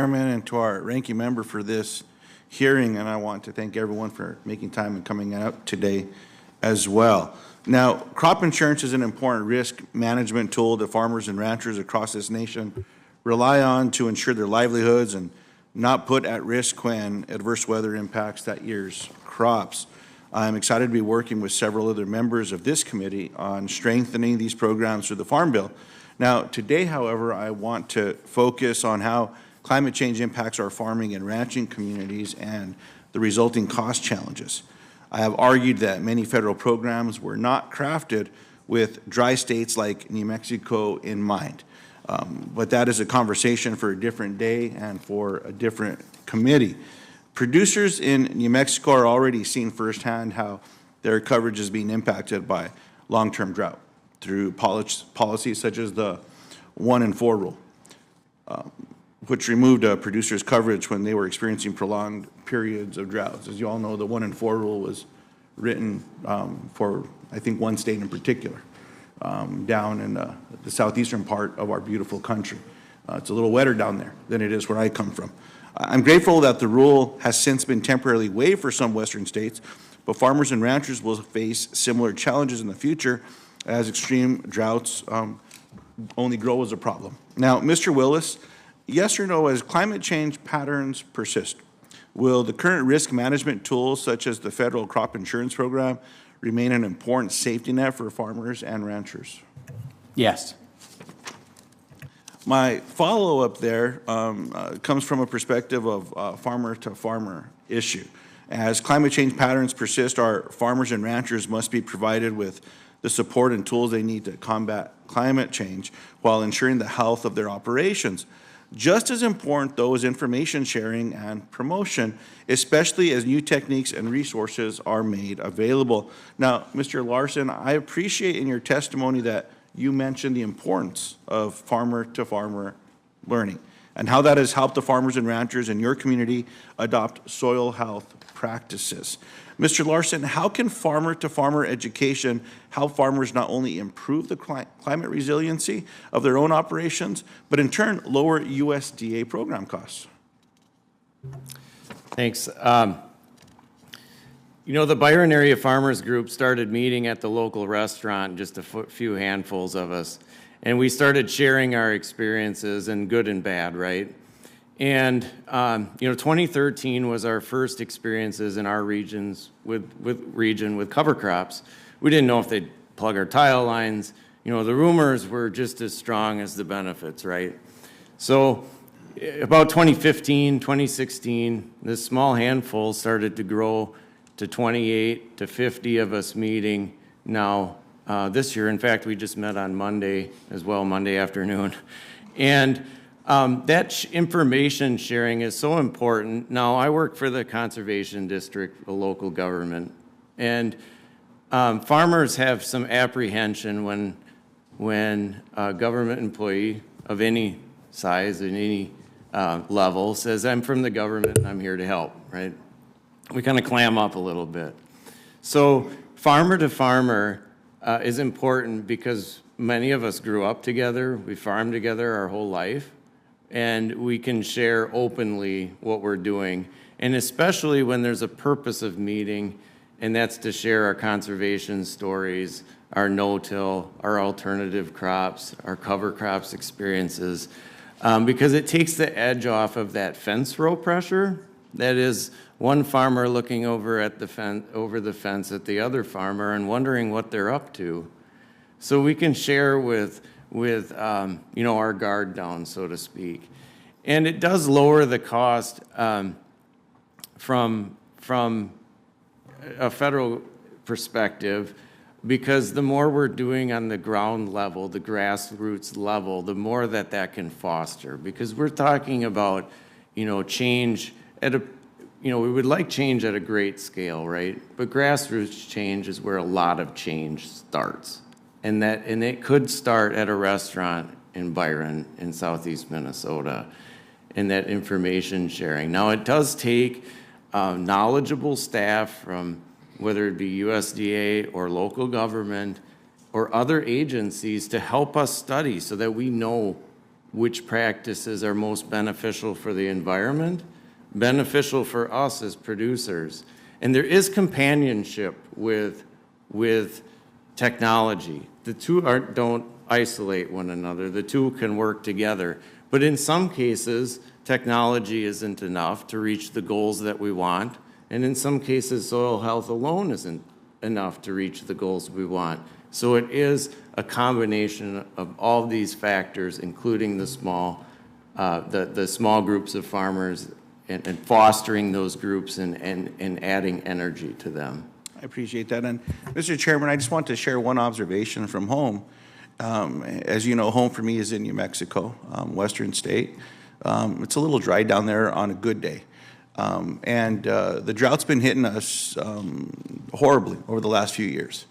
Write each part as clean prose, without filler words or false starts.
Chairman, and to our ranking member for this hearing, and I want to thank everyone for making time and coming out today as well. Now, crop insurance is an important risk management tool that farmers and ranchers across this nation rely on to ensure their livelihoods and not put at risk when adverse weather impacts that year's crops. I'm excited to be working with several other members of this committee on strengthening these programs through the Farm Bill. Now, today, however, I want to focus on how climate change impacts our farming and ranching communities and the resulting cost challenges. I have argued that many federal programs were not crafted with dry states like New Mexico in mind. But that is a conversation for a different day and for a different committee. Producers in New Mexico are already seeing firsthand how their coverage is being impacted by long-term drought through policies such as the 1 in 4 rule, which removed a producer's coverage when they were experiencing prolonged periods of droughts. As you all know, the 1 in 4 rule was written for, I think, one state in particular, down in the southeastern part of our beautiful country. It's a little wetter down there than it is where I come from. I'm grateful that the rule has since been temporarily waived for some western states, but farmers and ranchers will face similar challenges in the future as extreme droughts only grow as a problem. Now, Mr. Willis, yes or no, as climate change patterns persist, will the current risk management tools such as the federal crop insurance program remain an important safety net for farmers and ranchers? Yes. My follow-up there comes from a perspective of farmer-to-farmer issue. As climate change patterns persist, our farmers and ranchers must be provided with the support and tools they need to combat climate change while ensuring the health of their operations. Just as important, though, is information sharing and promotion, especially as new techniques and resources are made available. Now, Mr. Larson, I appreciate in your testimony that you mentioned the importance of farmer-to-farmer learning and how that has helped the farmers and ranchers in your community adopt soil health practices. Mr. Larson, how can farmer-to-farmer education help farmers not only improve the climate resiliency of their own operations, but in turn lower USDA program costs? Thanks. You know, the Byron Area Farmers Group started meeting at the local restaurant, just a few handfuls of us, and we started sharing our experiences, and good and bad, right? And, 2013 was our first experiences in our region with cover crops. We didn't know if they'd plug our tile lines. You know, the rumors were just as strong as the benefits, right? So about 2015, 2016, this small handful started to grow to 28 to 50 of us meeting now this year. In fact, we just met on Monday as well, Monday afternoon. And that information sharing is so important. Now, I work for the Conservation District, a local government, and farmers have some apprehension when a government employee of any size and any level says, I'm from the government and I'm here to help, right? We kind of clam up a little bit. So farmer to farmer is important because many of us grew up together, we farmed together our whole life, and we can share openly what we're doing. And especially when there's a purpose of meeting, and that's to share our conservation stories, our no-till, our alternative crops, our cover crops experiences, because it takes the edge off of that fence row pressure. That is one farmer looking over the fence at the other farmer and wondering what they're up to. So we can share with our guard down, so to speak. And it does lower the cost from a federal perspective, because the more we're doing on the ground level, the grassroots level, the more that can foster. Because we're talking about, change at a, we would like change at a great scale, right? But grassroots change is where a lot of change starts. And it could start at a restaurant in Byron in southeast Minnesota, and that information sharing. Now, it does take knowledgeable staff from whether it be USDA or local government or other agencies to help us study so that we know which practices are most beneficial for the environment, beneficial for us as producers. And there is companionship with technology. The two don't isolate one another. The two can work together. But in some cases, technology isn't enough to reach the goals that we want. And in some cases, soil health alone isn't enough to reach the goals we want. So it is a combination of all these factors, including the small groups of farmers and fostering those groups and adding energy to them. I appreciate that. And Mr. Chairman, I just want to share one observation from home. As you know, home for me is in New Mexico, western state. It's a little dry down there on a good day. The drought's been hitting us horribly over the last few years.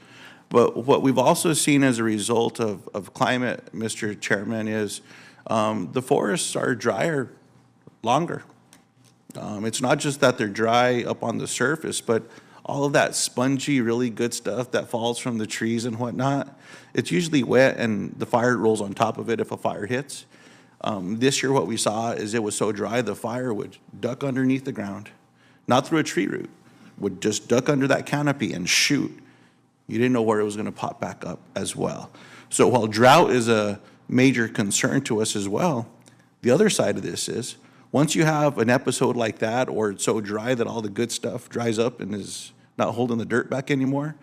But what we've also seen as a result of climate, Mr. Chairman, is the forests are drier longer. It's not just that they're dry up on the surface, but all of that spongy, really good stuff that falls from the trees and whatnot, it's usually wet and the fire rolls on top of it if a fire hits. This year what we saw is it was so dry the fire would duck underneath the ground, not through a tree root, would just duck under that canopy and shoot. You didn't know where it was going to pop back up as well. So while drought is a major concern to us as well, the other side of this is once you have an episode like that, or it's so dry that all the good stuff dries up and is not holding the dirt back anymore,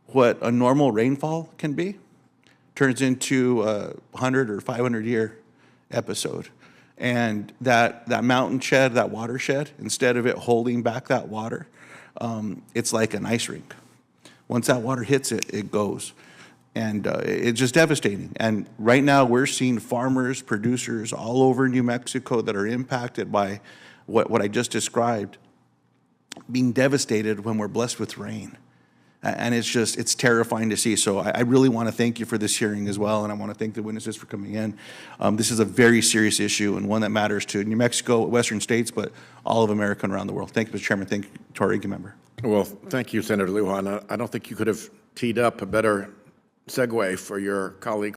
what a normal rainfall can be turns into a 100 or 500 year episode. And that mountain shed, that watershed, instead of it holding back that water, it's like an ice rink. Once that water hits it, it goes. And it's just devastating. And right now we're seeing farmers, producers all over New Mexico that are impacted by what I just described, being devastated when we're blessed with rain. And it's terrifying to see. So I really want to thank you for this hearing as well, and I want to thank the witnesses for coming in. This is a very serious issue and one that matters to New Mexico, western states, but all of America and around the world. Thank you, Mr. Chairman. Thank you to our ranking member. Well, thank you, Senator Luján. I don't think you could have teed up a better segue for your colleague